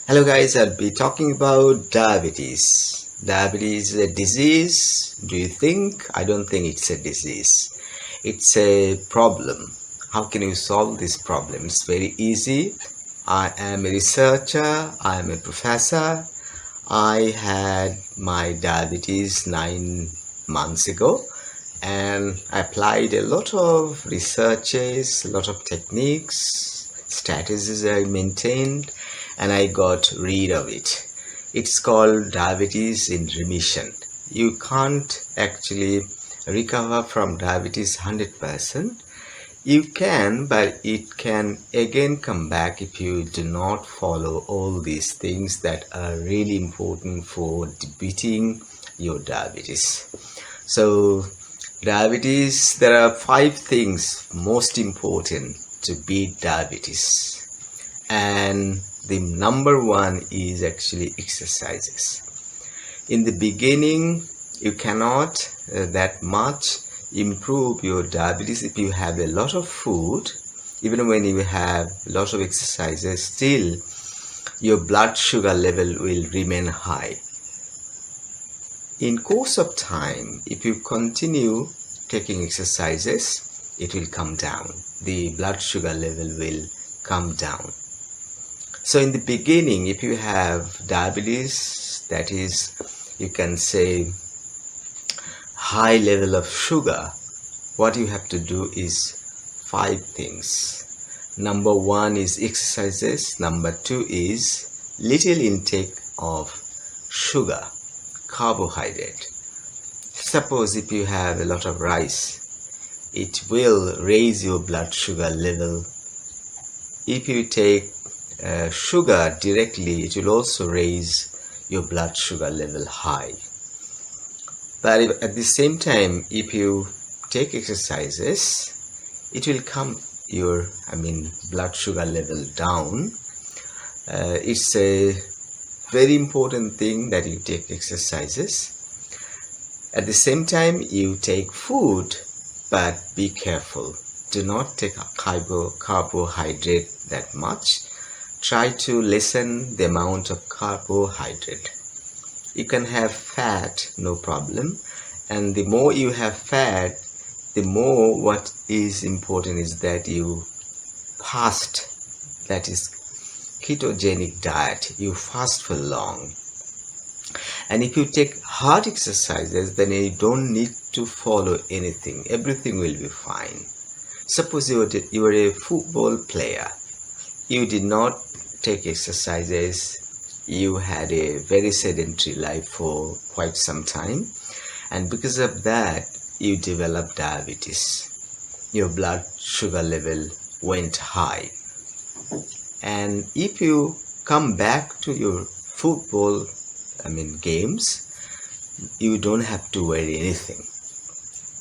Hello guys, I'll be talking about diabetes. Diabetes is a disease. Do you think? I don't think it's a disease. It's a problem. How can you solve this problem? It's very easy. I am a researcher. I am a professor. I had my diabetes 9 months ago and I applied a lot of researches, a lot of techniques, strategies I maintained, and I got rid of it. It's called diabetes in remission. You can't actually recover from diabetes 100%. You can, but it can again come back if you do not follow all these things that are really important for beating your diabetes. So, diabetes, there are 5 things most important to beat diabetes. And the number one is actually exercises. In the beginning, you cannot that much improve your diabetes if you have a lot of food. Even when you have a lot of exercises, still your blood sugar level will remain high. In course of time, if you continue taking exercises, it will come down. The blood sugar level will come down. So in the beginning, if you have diabetes, that is, you can say high level of sugar, what you have to do is 5 things. Number 1 is exercises. Number 2 is little intake of sugar, carbohydrate. Suppose if you have a lot of rice, it will raise your blood sugar level. If you take sugar directly, it will also raise your blood sugar level high. But at the same time, if you take exercises, it will come your blood sugar level down. It's a very important thing that you take exercises. At the same time, you take food, but be careful. Do not take carbohydrate that much. Try to lessen the amount of carbohydrate. You can have fat, no problem. And the more you have fat, the more what is important is that you fast. That is ketogenic diet. You fast for long. And if you take hard exercises, then you don't need to follow anything. Everything will be fine. Suppose you were a football player. You did not take exercises. You had a very sedentary life for quite some time. And because of that, you developed diabetes. Your blood sugar level went high. And if you come back to your football games, you don't have to worry anything.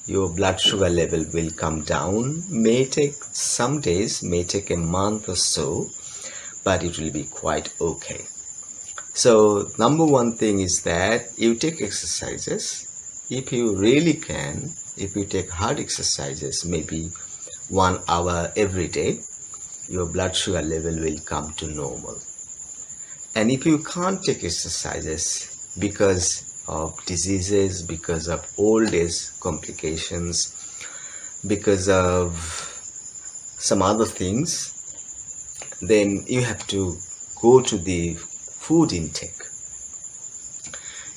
Your blood sugar level will come down. May take some days, may take a month or so, but it will be quite okay. So number 1 thing is that you take exercises. If you really can, if you take hard exercises, maybe 1 hour every day, your blood sugar level will come to normal. And if you can't take exercises because of diseases, because of old age complications, because of some other things, then you have to go to the food intake.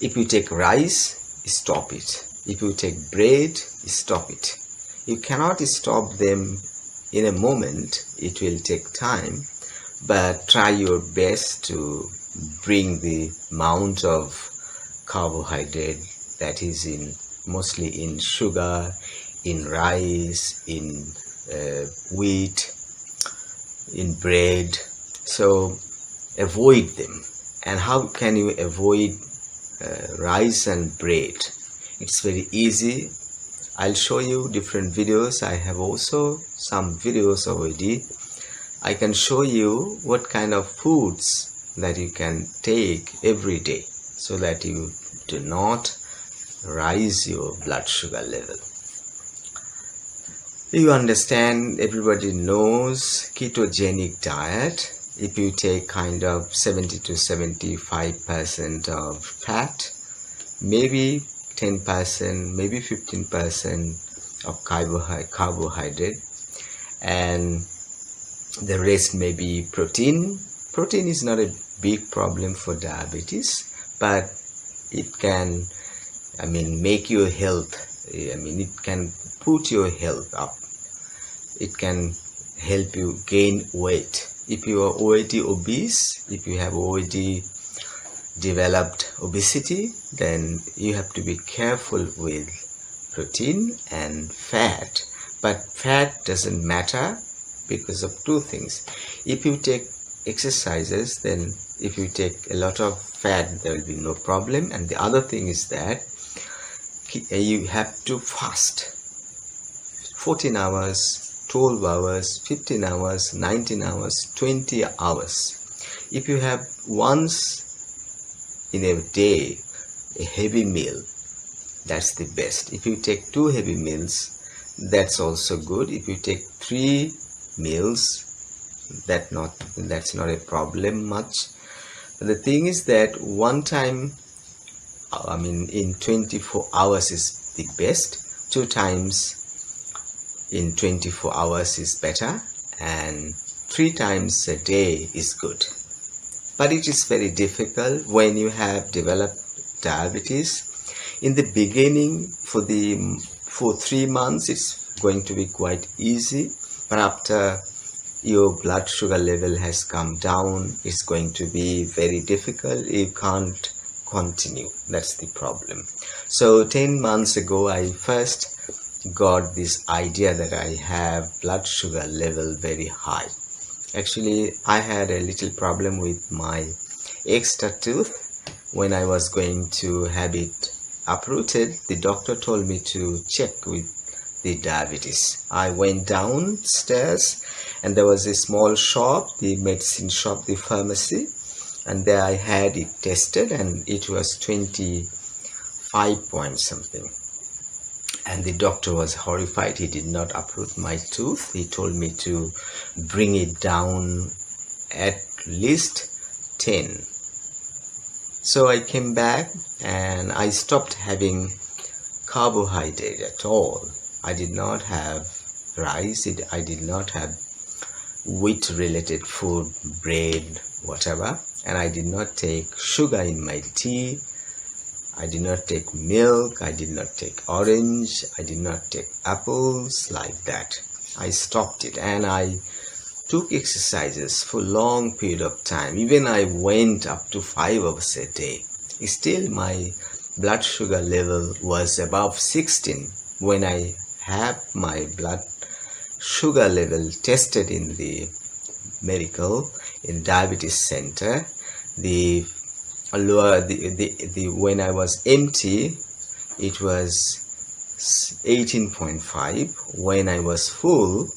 If you take rice, stop it. If you take bread, stop it. You cannot stop them in a moment. It will take time, but try your best to bring the amount of carbohydrate that is mostly in sugar, in rice, in wheat, in bread. So avoid them. And how can you avoid rice and bread? It's very easy. I'll show you different videos. I have also some videos already. I can show you what kind of foods that you can take every day so that you do not rise your blood sugar level. You understand, everybody knows ketogenic diet. if you take kind of 70 to 75% of fat, maybe 10%, maybe 15% of carbohydrate, and the rest may be protein. Protein is not a big problem for diabetes, but it can, make your health, it can put your health up. It can help you gain weight. If you are already obese, if you have already developed obesity, then you have to be careful with protein and fat. But fat doesn't matter because of two things. If you take exercises, then if you take a lot of fat, there will be no problem. And the other thing is that you have to fast 14 hours, 12 hours, 15 hours, 19 hours, 20 hours. If you have once in a day a heavy meal, that's the best. If you take 2 heavy meals, that's also good. If you take 3 meals, that's not a problem much. But the thing is that one time, in 24 hours is the best. 2 times in 24 hours is better, and 3 times a day is good. But it is very difficult when you have developed diabetes. In the beginning, for 3 months, it's going to be quite easy, but after your blood sugar level has come down, it's going to be very difficult. You can't continue. That's the problem. So 10 months ago, I first got this idea that I have blood sugar level very high. Actually, I had a little problem with my extra tooth. When I was going to have it uprooted, the doctor told me to check with the diabetes. I went downstairs and there was a small shop, the medicine shop, the pharmacy, and there I had it tested and it was 25 point something. And the doctor was horrified. He did not uproot my tooth. He told me to bring it down at least 10. So I came back and I stopped having carbohydrate at all. I did not have rice. I did not have wheat related food, bread, whatever. And I did not take sugar in my tea. I did not take milk, I did not take orange, I did not take apples, like that. I stopped it and I took exercises for long period of time. Even I went up to 5 hours a day. Still my blood sugar level was above 16. When I had my blood sugar level tested in the diabetes center, when I was empty, it was 18.5. When I was full,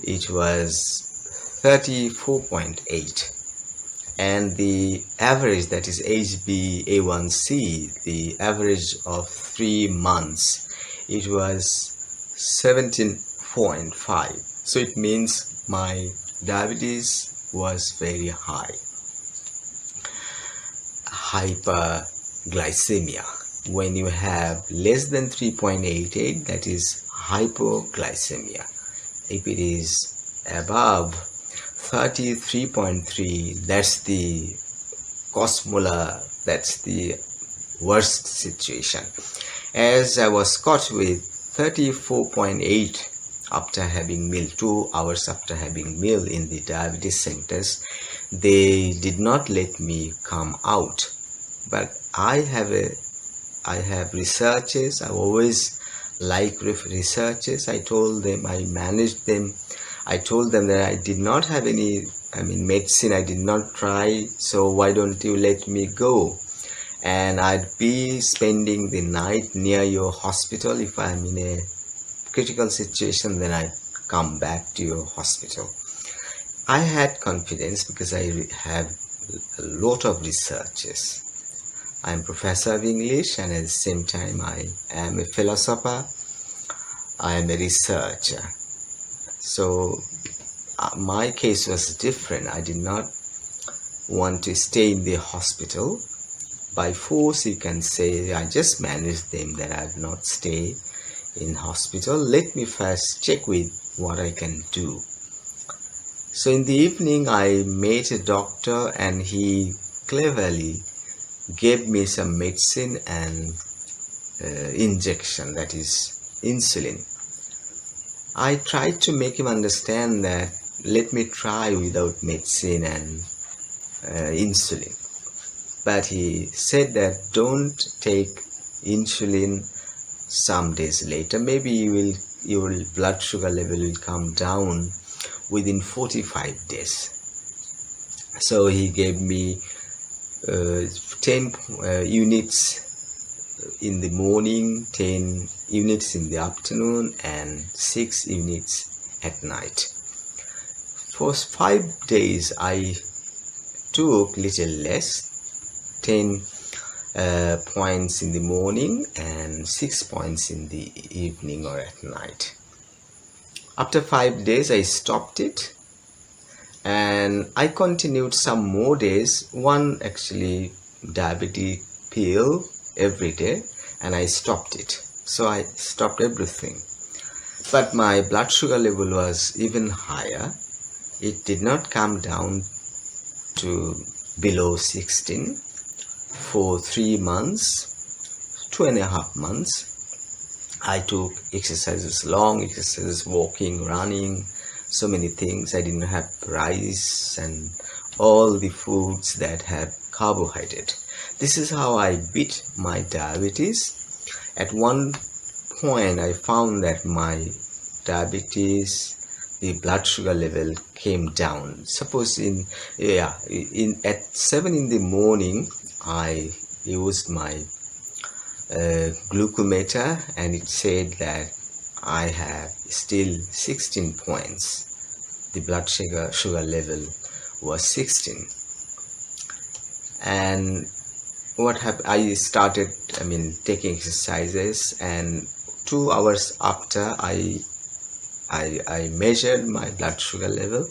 it was 34.8. And the average, that is HbA1c, the average of 3 months, it was 17.5. So it means my diabetes was very high. Hyperglycemia. When you have less than 3.88, that is hypoglycemia. If it is above 33.3, that's the cosmolar, that's the worst situation. As I was caught with 34.8 after having meal, 2 hours after having meal in the diabetes centers, they did not let me come out. But I have researches. I always like researches. I told them, I managed them. I told them that I did not have any, medicine. I did not try. So why don't you let me go? And I'd be spending the night near your hospital. If I'm in a critical situation, then I'd come back to your hospital. I had confidence because I have a lot of researches. I'm professor of English and at the same time I am a philosopher. I am a researcher. So my case was different. I did not want to stay in the hospital by force, you can say. I just managed them that I will not stay in hospital. Let me first check with what I can do. So in the evening I met a doctor and he cleverly gave me some medicine and injection, that is insulin. I tried to make him understand that let me try without medicine and insulin. But he said that don't take insulin some days later. Maybe your blood sugar level will come down within 45 days. So he gave me 10 units in the morning, 10 units in the afternoon, and 6 units at night. For 5 days I took little less, 10 points in the morning and 6 points in the evening or at night. After 5 days I stopped it, and I continued some more days, one actually diabetic pill every day, and I stopped it. So I stopped everything. But my blood sugar level was even higher. It did not come down to below 16 for 3 months, 2.5 months. I took exercises, long exercises, walking, running, so many things. I didn't have rice and all the foods that have carbohydrate. This is how I beat my diabetes. At one point I found that my diabetes, the blood sugar level came down. Suppose at 7 in the morning I used my glucometer, and it said that I have still 16 points. The blood sugar level was 16. And what happened, I started taking exercises, and 2 hours after I measured my blood sugar level,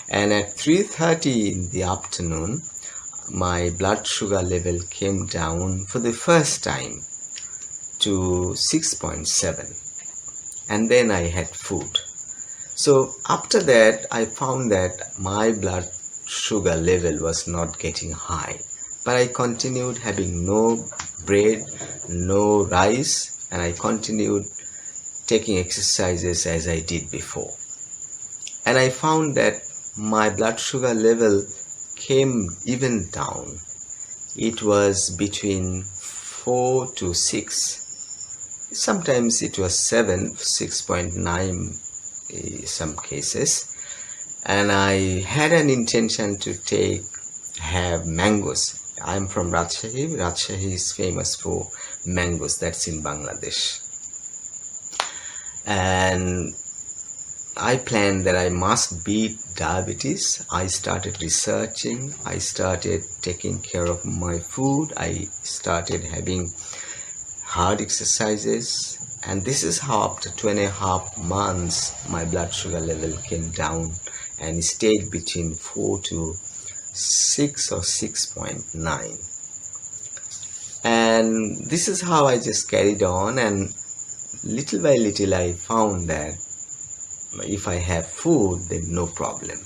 and at 3:30 in the afternoon my blood sugar level came down for the first time to 6.7, and then I had food. So after that I found that my blood sugar level was not getting high, but I continued having no bread, no rice, and I continued taking exercises as I did before. And I found that my blood sugar level came even down. It was between 4 to 6. Sometimes it was 7, 6.9 some cases. And I had an intention to have mangoes. I'm from Rajshahi. Rajshahi is famous for mangoes. That's in Bangladesh. And I planned that I must beat diabetes. I started researching. I started taking care of my food. I started having hard exercises. And this is how after 2.5 months my blood sugar level came down and stayed between 4 to 6 or 6.9. And this is how I just carried on, and little by little I found that if I have food, then no problem.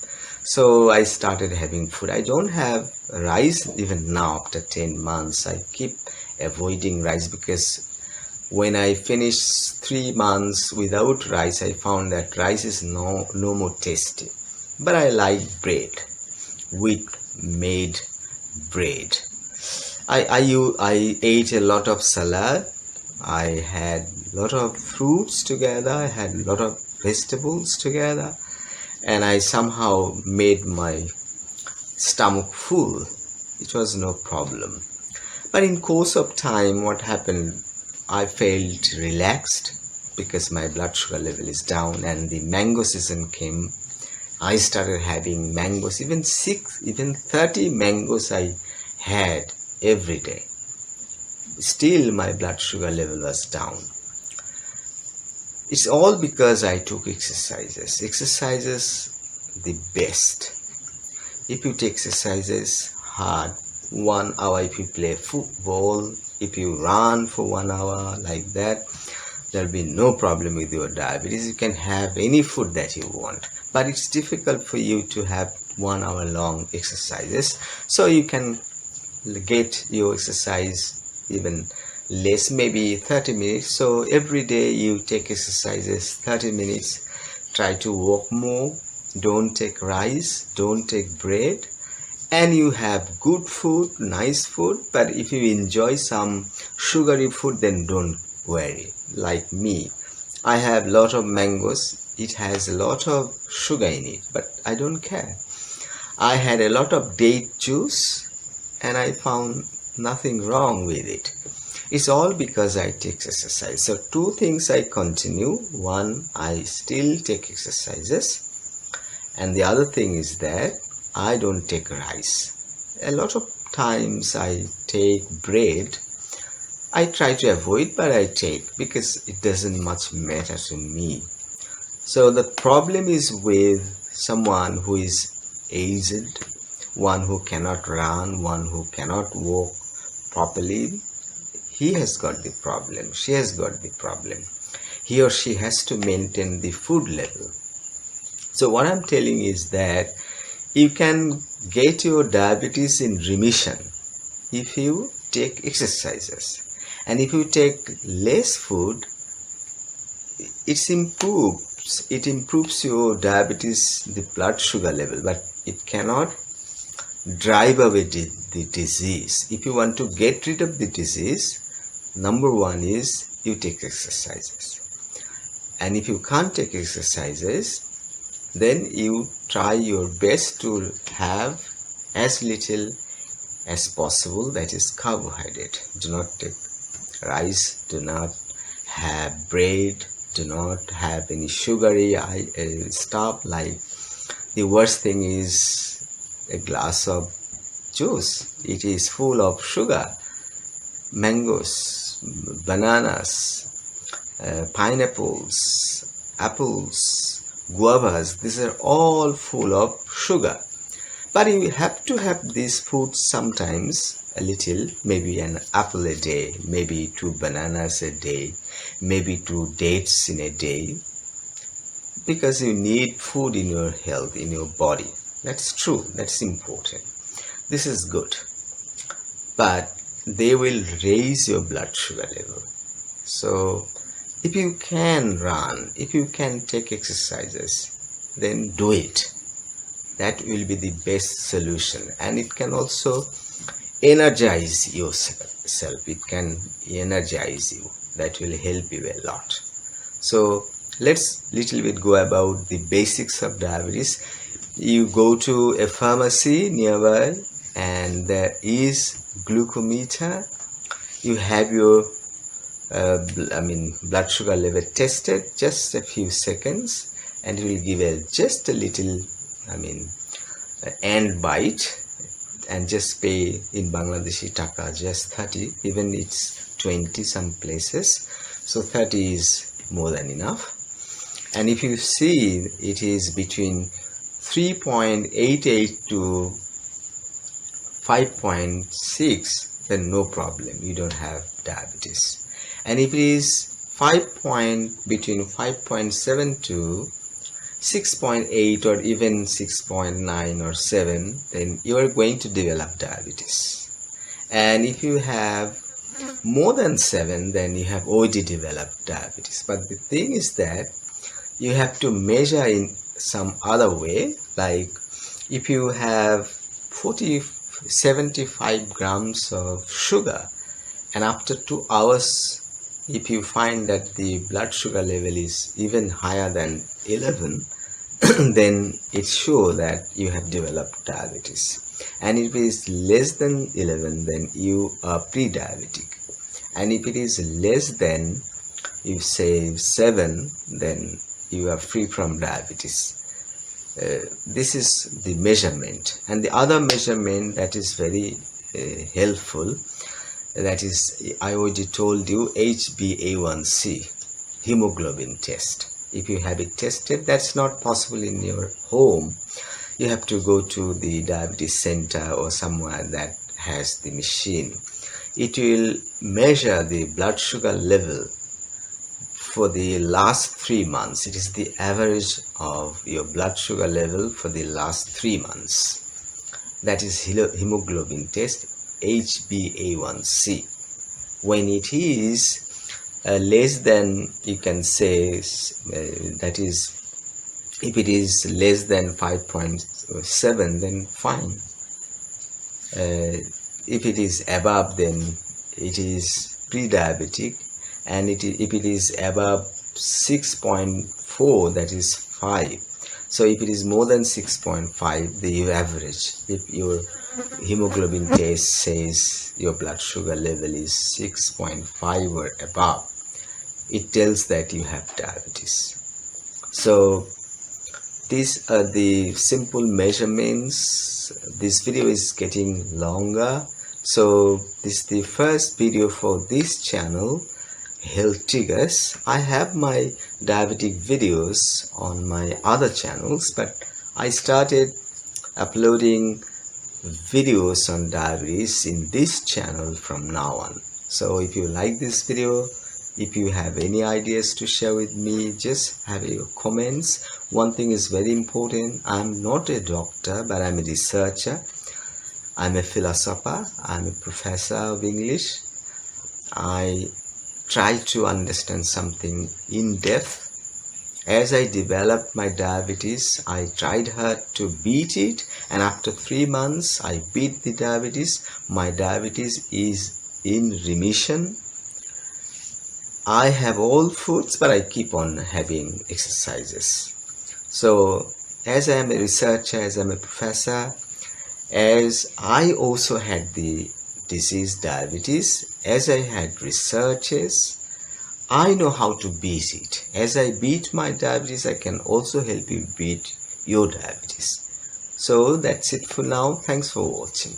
So I started having food. I don't have rice even now after 10 months. I keep avoiding rice because when I finished 3 months without rice, I found that rice is no more tasty. But I like bread, wheat made bread. I ate a lot of salad. I had a lot of fruits together. I had a lot of vegetables together, and I somehow made my stomach full. It was no problem. But in course of time, what happened, I felt relaxed because my blood sugar level is down, and the mango season came. I started having mangoes, even 30 mangoes I had every day. Still my blood sugar level was down. It's all because I took exercises. Exercises the best. If you take exercises hard, 1 hour, if you play football, if you run for 1 hour like that, there'll be no problem with your diabetes. You can have any food that you want, but it's difficult for you to have 1 hour long exercises. So you can get your exercise even less, maybe 30 minutes. So every day you take exercises 30 minutes. Try to walk more. Don't take rice, don't take bread, and you have good food, nice food. But if you enjoy some sugary food, then don't worry. Like me, I have lot of mangoes. It has a lot of sugar in it, but I don't care. I had a lot of date juice and I found nothing wrong with it. It's all because I take exercise. So two things I continue. One, I still take exercises, and the other thing is that I don't take rice. A lot of times I take bread. I try to avoid, but I take because it doesn't much matter to me. So the problem is with someone who is aged, one who cannot run, one who cannot walk properly. He has got the problem. She has got the problem. He or she has to maintain the food level. So what I'm telling is that you can get your diabetes in remission if you take exercises. And if you take less food, it improves your diabetes, the blood sugar level, but it cannot drive away the disease. If you want to get rid of the disease, number one is you take exercises. And if you can't take exercises, then you try your best to have as little as possible, that is carbohydrate. Do not take rice, do not have bread, do not have any sugary stuff. Like the worst thing is a glass of juice. It is full of sugar. Mangoes, bananas, pineapples, apples, guavas, these are all full of sugar. But you have to have these foods sometimes, a little, maybe an apple a day, maybe 2 bananas a day, maybe 2 dates in a day, because you need food in your health, in your body. That's true, that's important. This is good. But they will raise your blood sugar level. So if you can run, if you can take exercises, then do it. That will be the best solution. And it can also energize yourself. It can energize you. That will help you a lot. So let's little bit go about the basics of diabetes. You go to a pharmacy nearby and there is glucometer. You have your blood sugar level tested, just a few seconds, and it will give just a little end bite, and just pay in Bangladeshi taka just 30, even it's 20 some places, so 30 is more than enough. And if you see it is between 3.88 to 5.6, then no problem, you don't have diabetes. And if it is between 5.7 to 6.8 or even 6.9 or 7, then you are going to develop diabetes. And if you have more than 7, then you have already developed diabetes. But the thing is that you have to measure in some other way. Like if you have 75 grams of sugar, and after 2 hours if you find that the blood sugar level is even higher than 11, then it's sure that you have developed diabetes. And if it is less than 11, then you are pre-diabetic. And if it is less than, you say 7, then you are free from diabetes. This is the measurement. And the other measurement that is very helpful, that is, I already told you, HbA1c, hemoglobin test. If you have it tested, that's not possible in your home, you have to go to the diabetes center or somewhere that has the machine. It will measure the blood sugar level for the last 3 months. It is the average of your blood sugar level for the last 3 months. That is hemoglobin test, HbA1c. When it is less than, you can say, that is, if it is less than 5.7, then fine. If it is above, then it is pre-diabetic, and if it is above 6.4, that is 5. So if it is more than 6.5, the average, if your hemoglobin test says your blood sugar level is 6.5 or above, it tells that you have diabetes. So these are the simple measurements. This video is getting longer, so this is the first video for this channel, Health Triggers. I have my diabetic videos on my other channels, but I started uploading videos on diabetes in this channel from now on. So if you like this video, if you have any ideas to share with me, just have your comments. One thing is very important: I'm not a doctor, but I'm a researcher. I'm a philosopher. I'm a professor of English. I try to understand something in depth. As I developed my diabetes, I tried hard to beat it, and after 3 months I beat the diabetes. My diabetes is in remission. I have all foods, but I keep on having exercises. So as I am a researcher, as I'm a professor, as I also had the disease diabetes, as I had researches, I know how to beat it. As I beat my diabetes, I can also help you beat your diabetes. So that's it for now. Thanks for watching.